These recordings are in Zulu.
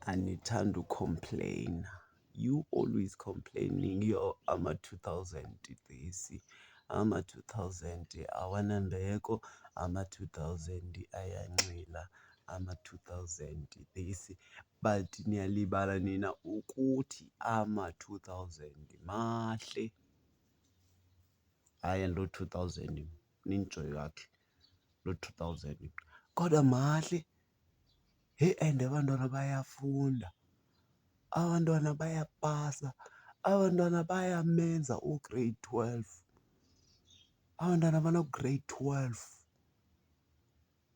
anithanda ucomplaina. You always complaining. Yo, ama-2000 this, ama-2000 awanambeko, ama-2000 ayancila, ama-2000 this. But niyalibala nina ukuthi ama-2000 mahle. Hhayi lo 2000 ninjoye kahle lo 2000 kodwa mahle. Hey, and abantwana bayafunda, abantwana bayapasa, abantwana bayamenza u-grade 12, abantwana bano-grade 12.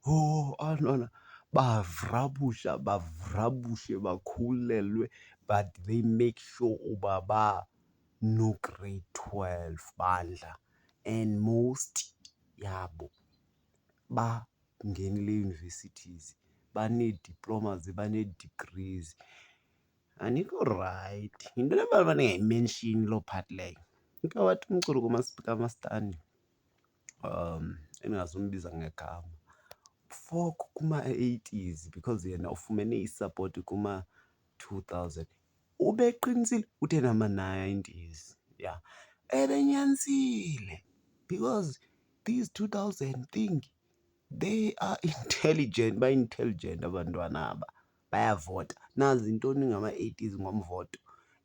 Oh, abantwana bavrabushe bakhulelwe, but they make sure uba no grade 12 bandla, and most yabo bangenile universities, banee-diplomas, banee-degrees. Anikho right. Into le ningayimenshini loo part leyo. Inkawathi umculo kaMaskandi engingazumbiza ngegama, folk kuma-80s because yena ufumene i-support kuma-2000. Ubeqinisile uthi nama-90s, yeah, ebenyanisile because these 2000 thing, they are intelligent, ba-intelligent abantwana aba, bayavota. Nazi intoni ngama-80s ngomvoto,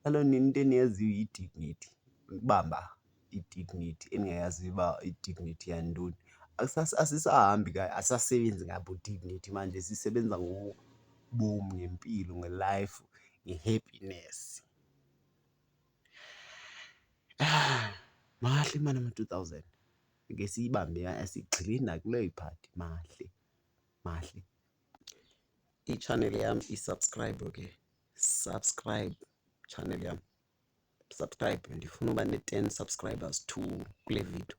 yalo nini into eniyaziyo yi-dignity, ukubamba i-dignity, eningayaziyo uba i-dignity yantoni. Asisahambi asisasebenzi ngabo dignity manje, sisebenza ngobomi, ngempilo, nge-life, nge-happiness. Mahle mani ama-2000 ke siyibambe, asigxili nakuleyo part. Mahle mahle. I-channel yami i-subscribe ke, subscribe channel yami, subscribe. Ndifuna uba ne-10 subscribers to kule video.